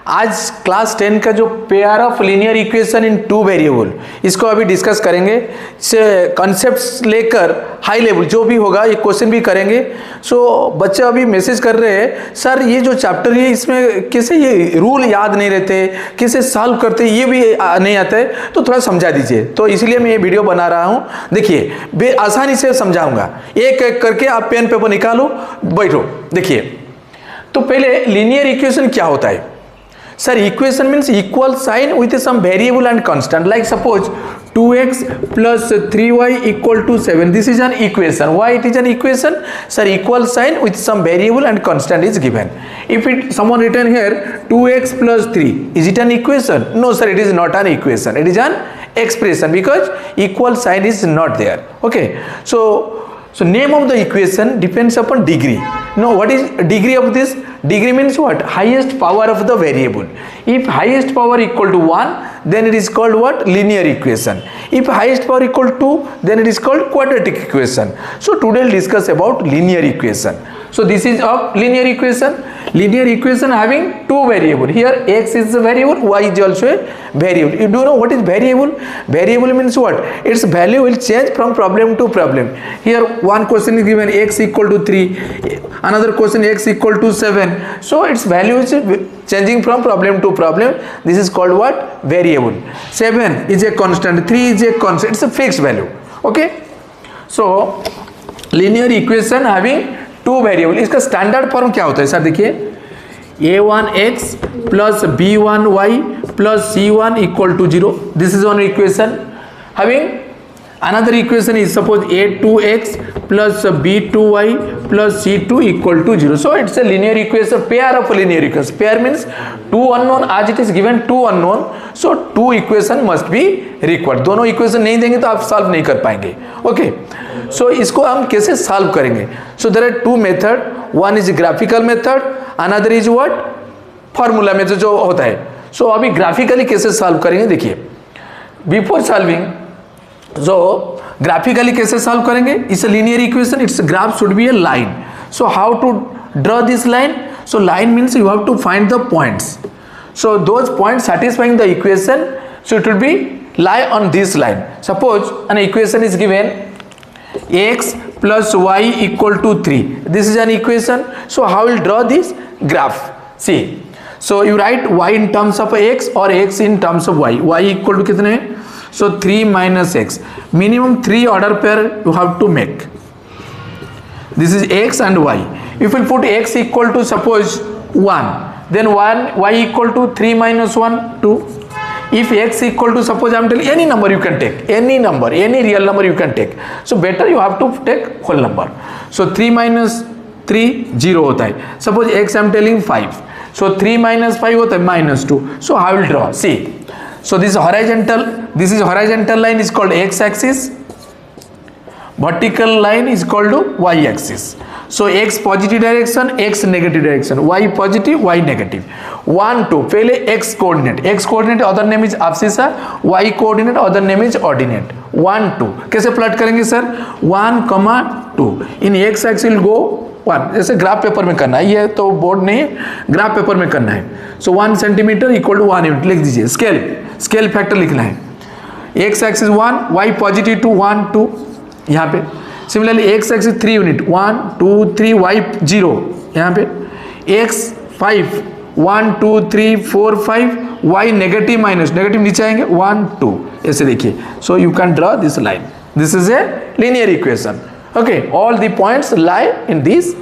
आज क्लास 10 का जो pair of linear equation in two variable इसको अभी डिस्कस करेंगे। कॉन्सेप्ट्स लेकर हाई लेवल जो भी होगा ये क्वेश्चन भी करेंगे। सो बच्चे अभी मैसेज कर रहे हैं सर ये जो चैप्टर है इसमें कैसे ये रूल याद नहीं रहते, कैसे सॉल्व करते ये भी नहीं आता है, तो थोड़ा समझा दीजिए। तो इसलिए मैं ये वीडियो बना रहा हूँ। देखिए आसानी से समझाऊंगा, एक एक करके आप पेन पेपर निकालो, बैठो। देखिए तो पहले लीनियर इक्वेशन क्या होता है sir? Equation means equal sign with some variable and constant, like suppose 2x plus 3y equal to 7. This is an equation. Why it is an equation? Sir, equal sign with some variable and constant is given. If someone written here 2x plus 3, is it an equation? No sir, it is not an equation. It is an expression because equal sign is not there. Okay. So name of the equation depends upon degree. Now what is degree of this? Degree means what? Highest power of the variable. If highest power equal to 1, then it is called what? Linear equation. If highest power equal to 2, then it is called quadratic equation. So today we'll discuss about linear equation. So this is a linear equation. Linear equation having two variable. Here x is a variable, y is also a variable. You do know what is variable? Variable means what? Its value will change from problem to problem. Here one question is given x equal to 3, another question x equal to 7. So its value is changing from problem to problem. This is called what? Variable. 7 is a constant, 3 is a constant. It's a fixed value. Okay. So linear equation having two variable, इसका standard form क्या होता है sir? देखिए a1x plus b1y plus c1 equal to 0. This is one equation. Having another equation is suppose a2x plus b2y plus c2 equal to 0. So it's a linear equation, pair of linear equations. Pair means two unknown, as it is given two unknown, so two equation must be required. दोनों equation नहीं देंगे तो आप solve नहीं कर पाएंगे. Okay. सो इसको हम कैसे सॉल्व करेंगे? So there are two method. One is graphical method, another is what? Formula method जो होता है. सो अभी ग्राफिकली कैसे सॉल्व करेंगे? देखिए बिफोर सॉल्विंग जो ग्राफिकली कैसे सॉल्व करेंगे? It's a linear equation, it's graph should be a line. So how to draw this line? So line means you have to find the points. So those points satisfying the equation, so it will be lie on this line. Suppose an equation is given x plus y equal to 3. This is an equation. So how will draw this graph? See, so you write y in terms of x or x in terms of y. Y equal to कितने? So 3 minus x. Minimum 3 order pair you have to make. This is x and y. If we put x equal to suppose 1, then 1 y equal to 3 minus 1 2. If x equal to suppose I am telling any number you can take, any number, any real number you can take. So better you have to take whole number. So 3 minus 3 0 होता है. Suppose x I am telling 5. So 3 minus 5 होता है minus 2. So I will draw. See. So this is horizontal line is called x axis. Vertical line is called y axis. So x positive direction, x negative direction, y positive, y negative. 1 2 पहले x coordinate other name is abscissa, y coordinate other name is ordinate. 1 2 कैसे plot करेंगे sir? 1 2 in x axis will go 1. जैसे graph paper में करना है, ये तो board नहीं है, ग्राफ पेपर में करना है. सो 1 सेंटीमीटर इक्वल टू 1 यूनिट लिख दीजिए. स्केल फैक्टर लिखना है. x axis 1, y पॉजिटिव 2 1 2 यहाँ पे. Similarly x axis 3 unit 1 2 3, y 0 यहाँ पे. x 5 1 2 3 4 5, y negative minus negative नीचे आएंगे 1 2 ऐसे देखिए. So you can draw this line. This is a linear equation. Okay. All the points lie in this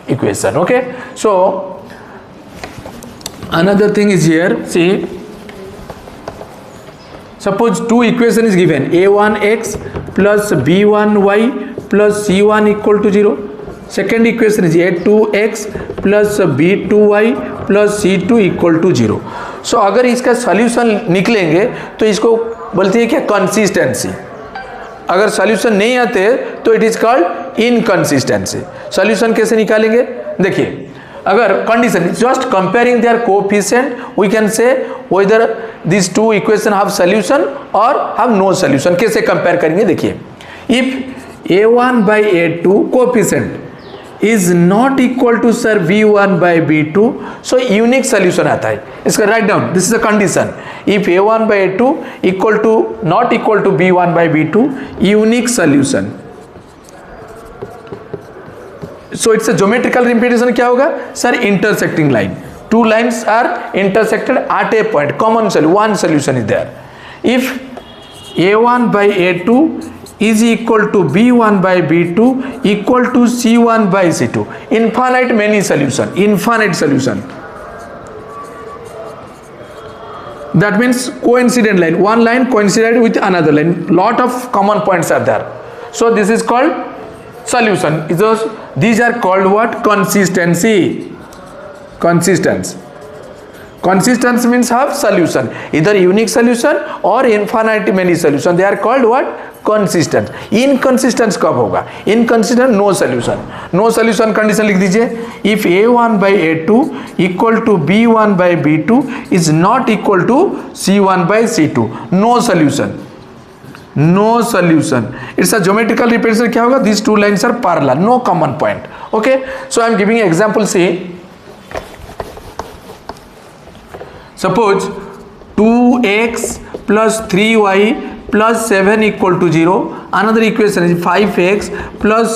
equation. Okay. So another thing is here. See, suppose two equation is given a1x plus b1y plus c1 equal to 0. Second equation is a2x plus b2y plus c2 equal to 0. So अगर इसका solution निकलेंगे तो इसको बोलते हैं क्या? Consistency. अगर solution नहीं आते तो it is called inconsistency. Solution कैसे निकालेंगे? देखिए अगर condition just comparing their coefficient we can say whether this two equation have solution और हैव नो सॉल्यूशन. कैसे कंपेयर करेंगे? देखिए if a1 by a2 coefficient is not equal to sir V1/V2, so unique solution आता है इसका. Write down, this is a condition. If A1/A2 equal to not equal to B1/V2, unique solution. So it's a geometrical representation. क्या होगा sir? Intersecting line. Two lines are intersected at a point, common solution, one solution is there. If A1/A2 is equal to B1/B2 equal to C1/C2, infinite many solution, infinite solution. That means coincident line, one line coincided with another line, lot of common points are there, so this is called solution. These are called what? Consistency. Consistency means have solution, either unique solution or infinite many solution. They are called what? Consistent. Inconsistent कब होगा? Inconsistent no solution. No solution condition लिख दीजिए. If A1/A2 equal to B1/B2 is not equal to C1/C2, no solution. No solution. It's a geometrical representation. क्या होगा? These two lines are parallel, no common point. Okay, so I am giving an example. See, suppose 2x plus 3y plus 7 equal to 0. Another equation is 5x plus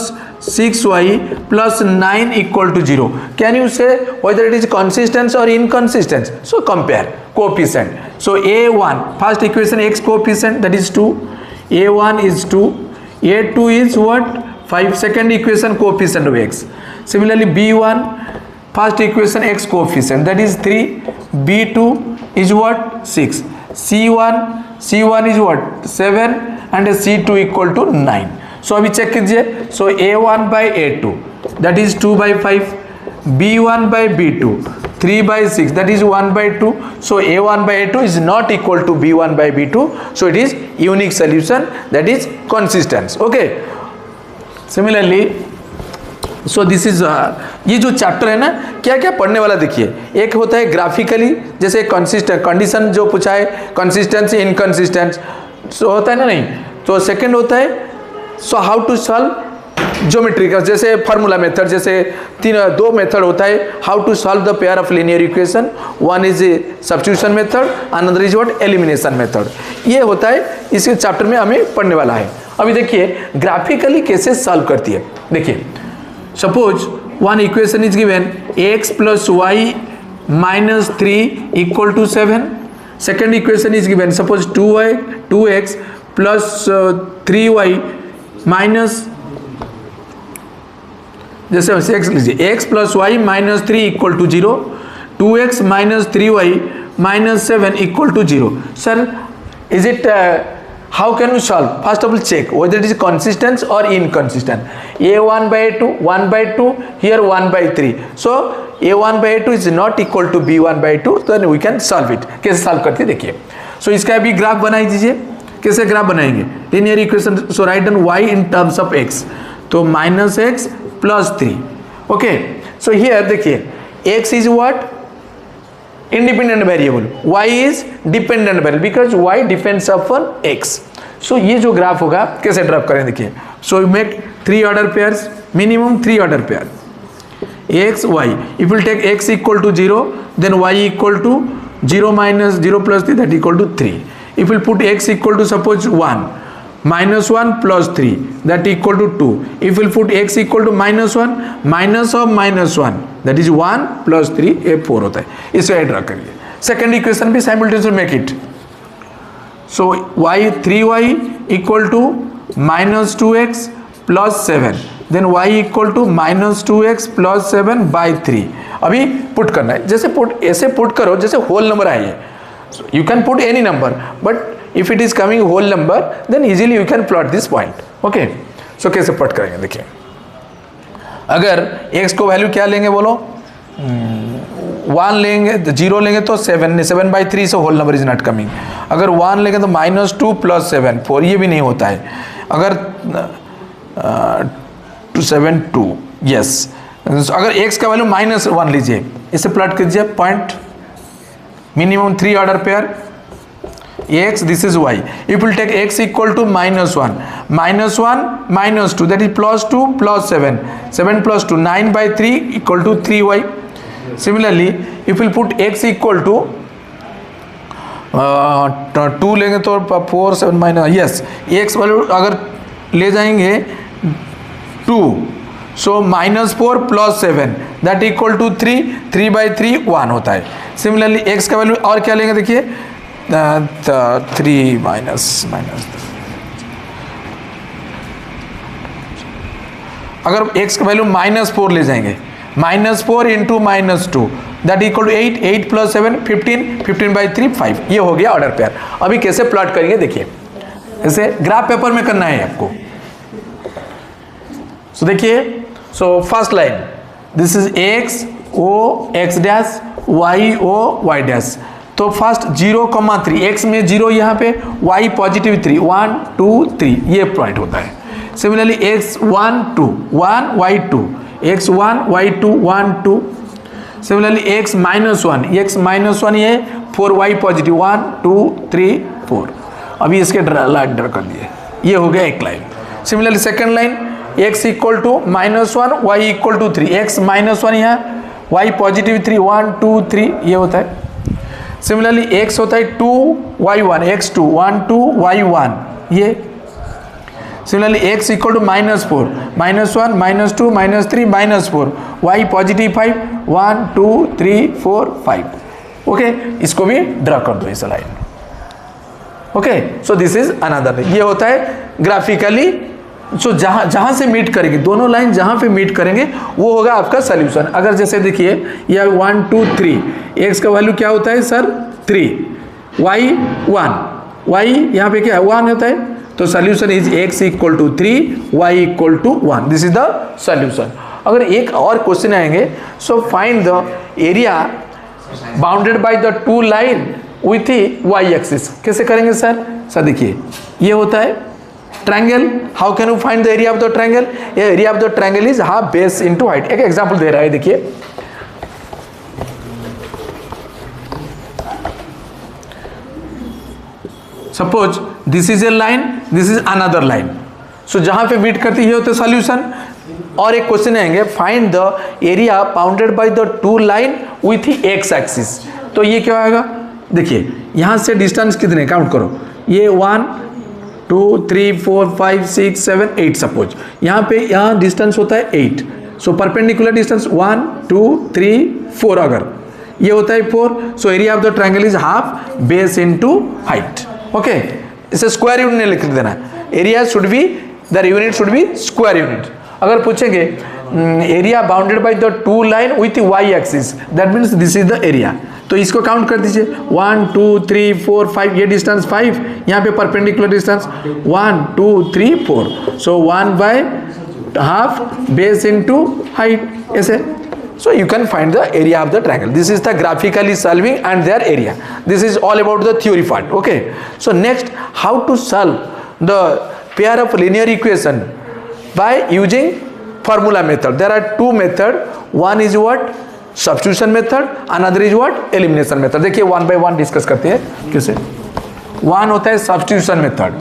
6y plus 9 equal to 0. Can you say whether it is consistent or inconsistent? So compare coefficient. So A1, first equation, x coefficient, that is 2. A1 is 2. A2 is what? 5. Second equation, coefficient of x. Similarly B1, first equation, x coefficient, that is 3. B2 is what? 6. C1 is what? 7 and C2 equal to 9. So अभी check कीजिए. So A1/A2, that is 2/5. B1/B2, 3/6, that is 1/2. So A1/A2 is not equal to B1/B2, so it is unique solution, that is consistent. Okay, similarly, so this is ये जो chapter है ना, क्या क्या पढ़ने वाला देखिए. एक होता है ग्राफिकली, जैसे कंसिस्टेंट कंडीशन जो पूछा है, कंसिस्टेंसी इनकंसिस्टेंस सो होता है ना, नहीं तो सेकंड होता है so how to solve geometrical, जैसे फार्मूला मेथड, जैसे दो मेथड होता है how to solve the pair of linear equation. One is substitution method, another is what? Elimination method. ये होता है इस चैप्टर में हमें पढ़ने वाला है. अभी देखिए ग्राफिकली कैसे सॉल्व करती है. देखिए suppose one equation is given, x plus y minus 3 equal to 7. Second equation is given, suppose 2x plus 3y minus, जैसे x लीजिए, x plus y minus 3 equal to 0. 2x minus 3y minus 7 equal to 0. Sir, is it how can we solve? First of all, check whether it is consistent or inconsistent. A1/A2, 1/2, here 1/3. So A1/A2 is not equal to B1/2, then we can solve it. कैसे solve करते देखिए. So इसका भी graph बनाई दीजिए. कैसे graph बनाएंगे? Linear equation. So write down y in terms of x. तो -x plus 3. Okay. So here देखिए x is what? Independent variable, y is dependent variable because y depends upon x. So ये जो graph होगा कैसे drop करें देखिए. So we make 3 order pairs, minimum 3 order pair, x y. If we take x equal to 0, then y equal to 0 minus 0 plus 3, that equal to 3. If we put x equal to suppose 1, minus 1 plus 3, that equal to 2. If we put x equal to minus 1, minus of minus 1, that is 1 plus 3, ये 4 होता है. इसे add draw करिए. Second equation भी simultaneously make it. So y 3y equal to minus 2x plus 7, then y equal to minus 2x plus 7 by 3. अभी put करना है. जैसे पुट ऐसे पुट करो जैसे होल नंबर आए. You can put any number, but if it is coming whole number, then easily you can plot this point. Okay, so कैसे plot करेंगे देखिए. अगर x को वैल्यू क्या लेंगे बोलो, 1 लेंगे, 0 लेंगे तो 7/3 से whole number is not coming. अगर 1 लेंगे तो -2 plus 7 4, ये भी नहीं होता है. अगर 2 यस. अगर x का वैल्यू -1 लीजिए, इसे प्लॉट कीजिए point. Minimum 3 order pair. x, this is y. If we'll take x equal to -1, -2, that is +2 +7, 7 + 2, 9 by 3 equal to 3y. Similarly, if we'll put x equal to 2 लेंगे तो 4 7 minus, yes, x value अगर ले जाएंगे 2, सो -4 + 7 that equal to 3, 3 by 3 1 होता है. Similarly x का value और क्या लेंगे, देखिए 3 माइनस, अगर x का वैल्यू -4 ले जाएंगे, -4 into -2 that equal to 8, 8 + 7 15, 15 by 3 5. ये हो गया ऑर्डर पेयर. अभी कैसे प्लॉट करेंगे देखिए, ऐसे ग्राफ पेपर में करना है आपको. सो देखिए, so first line, this is x o x dash, y o y dash. तो फर्स्ट 0,3, x में 0 यहाँ पे, y +3, 1 2 3, ये पॉइंट होता है. Similarly x 1 2 1 y 2, x 1 y 2 1 2. Similarly x -1 ये 4y +1 2 3 4. अभी इसके लाइन ड्रा कर दिए, ये हो गया एक लाइन. Similarly second line, x equal to -1 y equal to 3, x -1 यहाँ, y +3 1 2 3, ये होता है. सिमिलरली x होता है 2 y1, x2 1 2 y1, ये. Similarly x equal to -4, -1 -2 -3 -4, y +5 1 2 3 4 5. Okay, इसको भी ड्रा कर दो इस line. Okay, so this is another. ये होता है ग्राफिकली. सो जहाँ से मीट करेंगे, दोनों लाइन जहाँ पे मीट करेंगे वो होगा आपका सोल्यूशन. अगर जैसे देखिए यह 1 2 3, x का वैल्यू क्या होता है सर 3, y 1, y यहाँ पे क्या है 1 होता है. तो solution is x equal to 3, y equal to 1. This is the solution. अगर एक और क्वेश्चन आएंगे, so find the area bounded by the two line with y axis. कैसे करेंगे सर? सर देखिए, ये होता है triangle. How can you find the area of the triangle? Area of the triangle is half base into height. एक example दे रहा है, देखिए. Suppose this is a line, this is another line. So जहां पे मीट करती है होता है सॉल्यूशन. और एक क्वेश्चन आएंगे, find the area bounded by the two line with x axis. तो ये क्या आएगा? देखिए यहां से डिस्टेंस कितने काउंट करो, ये 1 2 3 4 5 6 7 8. सपोज यहाँ पे यहाँ डिस्टेंस होता है 8. सो परपेंडिकुलर डिस्टेंस 1 2 3 4, अगर ये होता है 4. So area of the triangle is half base into height. Okay, इसे स्क्वायर यूनिट ने लिख देना. Area should be, the unit should be square unit. अगर पूछेंगे area bounded by the two line with Y axis, that means this is the area. तो इसको count कर दीजिए, 1 2 3 4 5, ये डिस्टेंस 5, यहाँ पे परपेंडिकुलर डिस्टेंस 1 2 3 4. सो 1/2 बेस इनटू हाइट, ऐसे. So you can find the area of the triangle. This is the graphically solving and their area. This is all about the theory part. Okay. So next, how to solve the pair of linear equation by using formula method. There are two methods. One is what? Substitution method. Another is what? Elimination method. देखिए one by one discuss करते हैं कैसे. One होता है substitution method.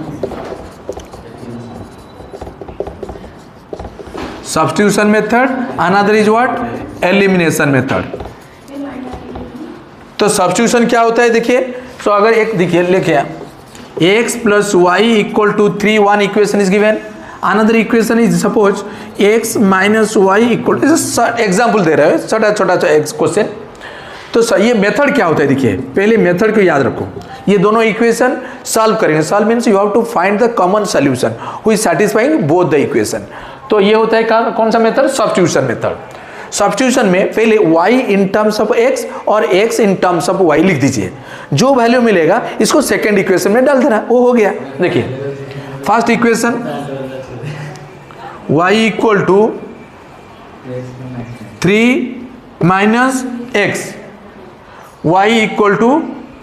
Substitution method. Another is what? Elimination method. तो substitution क्या होता है देखिए. So अगर एक देखिए लिखे x plus y equal to 3, one equation is given. Another equation is suppose x minus y equal to, example दे रहे हैं छोटा छोटा क्वेश्चन. तो ये मेथड क्या होता है देखिए, पहले मेथड को याद रखो. ये दोनों इक्वेशन सॉल्व करेंगे. Solve means you have to find the common solution who is satisfying both the equation. तो ये होता है कौन सा मेथड? Substitution method. सब्स्टिट्यूशन में पहले y in terms of x और x in terms of y लिख दीजिए. जो वैल्यू मिलेगा इसको सेकेंड इक्वेशन में डाल देना, वो हो गया. देखिए first equation y equal to 3 minus x, y equal to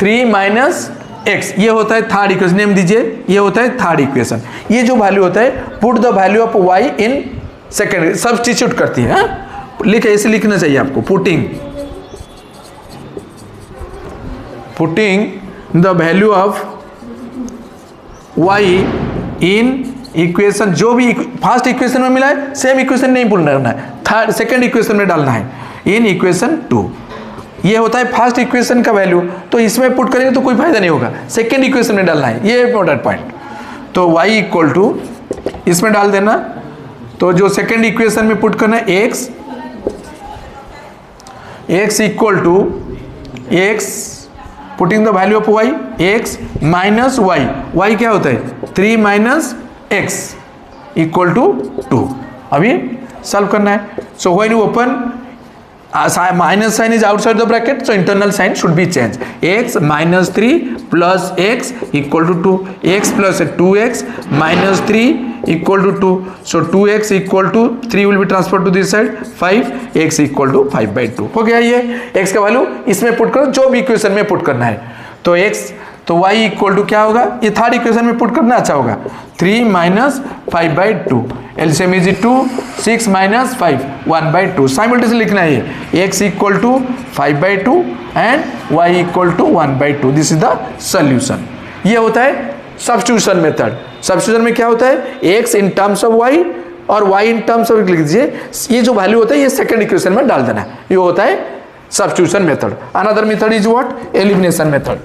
3 minus x, ये होता है थर्ड इक्वेशन. नेम दीजिए, ये होता है थर्ड इक्वेशन. ये जो वैल्यू होता है, put the value of y in second, substitute करती है. लिखे, ऐसे लिखना चाहिए आपको. Putting the value of Y in equation, जो भी फर्स्ट इक्वेशन में मिला है सेम इक्वेशन नहीं पुट करना है, थर्ड सेकेंड इक्वेशन में डालना है, इन इक्वेशन 2। ये होता है फर्स्ट इक्वेशन का वैल्यू, तो इसमें पुट करेंगे तो कोई फायदा नहीं होगा, सेकेंड इक्वेशन में डालना है, ये इंपॉर्टेंट पॉइंट। तो y इक्वल टू इसमें डाल देना, तो जो सेकेंड इक्वेशन में पुट करना है x equal to x putting the value of y, x minus y क्या होता है 3 माइनस x इक्वल टू 2। अभी सॉल्व करना है। So when you open minus sign is outside the bracket, so internal sign should be changed. X minus 3 plus x equal to 2, x plus 2x minus 3 equal to 2, so 2x equal to 3 will be transferred to this side, 5, x equal to 5/2 हो गया। ये x का value इसमें put करो, जो भी equation में put करना है। तो x तो y इक्वल टू क्या होगा, ये थर्ड इक्वेशन में पुट करना अच्छा होगा, 3 minus 5/2, LCM is 2, 6 minus 5 1/2। Simultaneously लिखना है ये x equal to 5/2 and y equal to 1/2। This is the solution. ये होता है सब्स्टिट्यूशन मेथड। सब्स्टिट्यूशन में क्या होता है, x in terms of y और y इन टर्म्स ऑफ लिख दीजिए, ये जो वैल्यू होता है ये सेकंड इक्वेशन में डाल देना है, ये होता है substitution method. Another method is what, elimination method.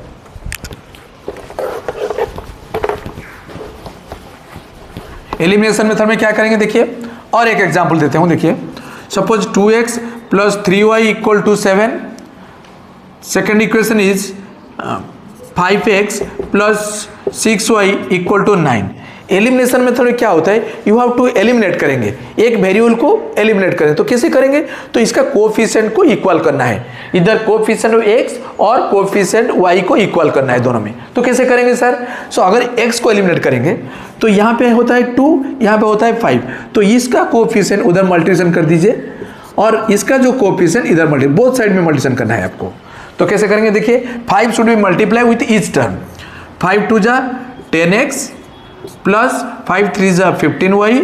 Elimination method में क्या करेंगे देखिए, और एक एग्जांपल देते हूं। देखिए suppose 2x plus 3y equal to 7, second equation is 5x plus 6y equal to 9। Elimination method में क्या होता है, यू हैव टू एलिमिनेट करेंगे, एक वेरिएबल को एलिमिनेट करें। तो कैसे करेंगे, तो इसका कोएफिशिएंट को इक्वल करना है, इधर कोएफिशिएंट ऑफ x और कोएफिशिएंट y को इक्वल करना है दोनों में। तो कैसे करेंगे सर, सो अगर x को एलिमिनेट करेंगे तो यहाँ पे होता है 2, यहाँ पे होता है 5, तो इसका कोएफिशिएंट उधर मल्टीप्लिकेशन कर दीजिए और इसका जो कोएफिशिएंट इधर मल्टीप्लिकेशन, बोथ साइड में मल्टीप्लिकेशन करना है आपको। तो कैसे करेंगे देखिए, 5 should be multiply with each term, 5 2 जा 10x प्लस 5 3 जा 15y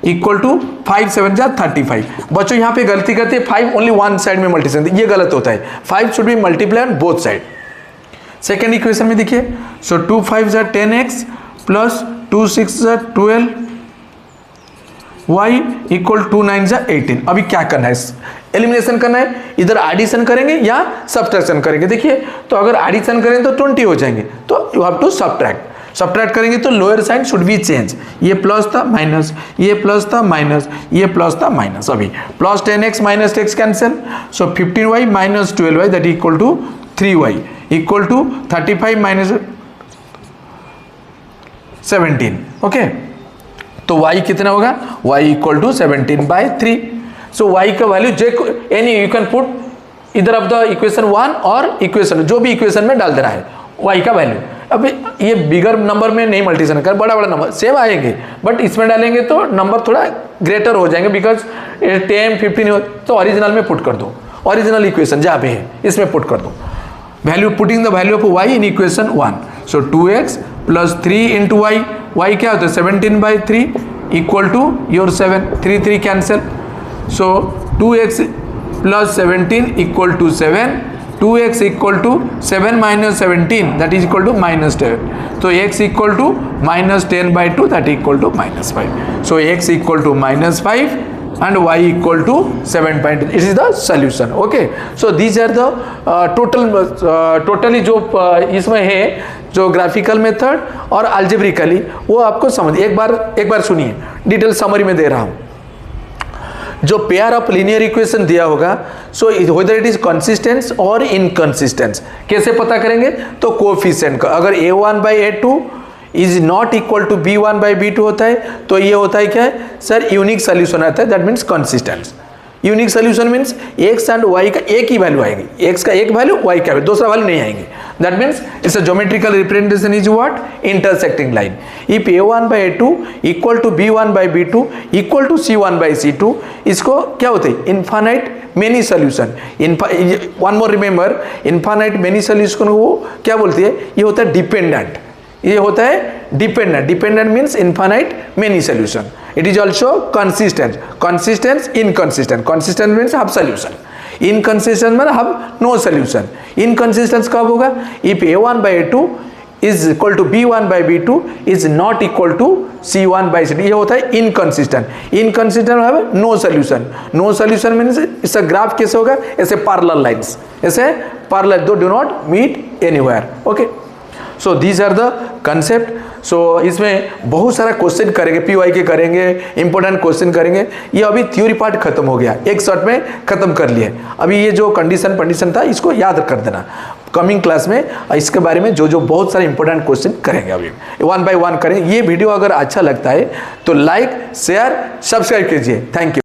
इक्वल टू 5 7 जा 35। बच्चों यहाँ पे गलती करते हैं, 5 ओनली वन साइड में मल्टीप्लिकेशन, ये गलत होता है, 5 should be multiply on both side. Second equation में देखिए, सो 2 5 जा 10x प्लस 2 6 जा 12 y इक्वल 2 9 जा 18। अभी क्या करना है, एलिमिनेशन करना है, इधर एडिशन करेंगे या सब्ट्रैक्शन करेंगे। देखिए तो अगर एडिशन करें तो 20 हो जाएंगे, तो यू हैव टू सब्ट्रैक्ट करेंगे तो lower sign should be change, ये प्लस था माइनस, ये प्लस था माइनस, ये प्लस था माइनस। अभी plus 10x minus x cancel, so 15y minus 12y that equal to 3y equal to 35 minus 17। Okay, तो y कितना होगा, y equal to 17/3। So y का value any you can put इधर of the equation 1 और equation जो भी equation में डाल देना है y का वैल्यू। अब ये बिगर नंबर में नहीं मल्टीप्लिकेशन कर, बड़ा बड़ा नंबर सेम आएंगे, बट इसमें डालेंगे तो नंबर थोड़ा ग्रेटर हो जाएंगे, बिकॉज 10 15 तो ओरिजिनल में पुट कर दो, ओरिजिनल इक्वेशन जहाँ पे है इसमें पुट कर दो। Value putting the value of y in equation 1, so 2x plus 3 into y, y क्या होता है 17/3 equal to your 7, 3 3 cancel, so 2x plus 17 equal to 7, 2x equal to 7 minus 17 that is equal to minus 10, तो x equal to minus 10/2 that equal to minus 5, so x equal to minus 5 and y equal to 7. It is the solution. Okay, so these are the totally जो इसमें है जो graphical method और algebraically, वो आपको समझ एक बार सुनिए, डिटेल समरी में दे रहा हूँ। जो पेयर ऑफ लीनियर इक्वेशन दिया होगा, so whether it is consistence और इनकंसिस्टेंस कैसे पता करेंगे, तो कोएफिशिएंट का अगर a1/a2 is not equal to b1/b2 होता है तो ये होता है क्या है सर, यूनिक सोल्यूशन आता है, that means consistence. Unique solution means x and y का एक ही वैल्यू आएगी, x का एक वैल्यू y का दूसरा वैल्यू नहीं आएंगे, that means it's a geometrical representation is what, intersecting line. If a1/a2 equal to b1/b2 equal to c1/c2, इसको क्या होते हैं infinite many solution. One more remember, infinite many solution को क्या बोलती है, ये होता है डिपेंडेंट, ये होता है dependent means infinite many solution. It is also consistent, inconsistent, consistent means have solution, inconsistent means have no solution. Inconsistence कब होगा, if a1/a2 is equal to B1 by B2 is not equal to C1 by C2, ये होता है inconsistent. Inconsistent है no solution. No solution means इसका graph कैसे होगा, ऐसे पैरेलल लाइंस, ऐसे पैरेलल, दो do not meet anywhere. Okay, so these are the concept. So इसमें बहुत सारा क्वेश्चन करेंगे, PY के करेंगे, इंपॉर्टेंट क्वेश्चन करेंगे। ये अभी थ्योरी पार्ट खत्म हो गया, एक शॉट में खत्म कर लिए। अभी ये जो कंडीशन था इसको याद कर देना। कमिंग क्लास में इसके बारे में जो बहुत सारे इंपॉर्टेंट क्वेश्चन करेंगे, अभी 1 बाय 1 करेंगे। ये वीडियो अगर अच्छा लगता है तो लाइक, शेयर, सब्सक्राइब कीजिए। Thank you.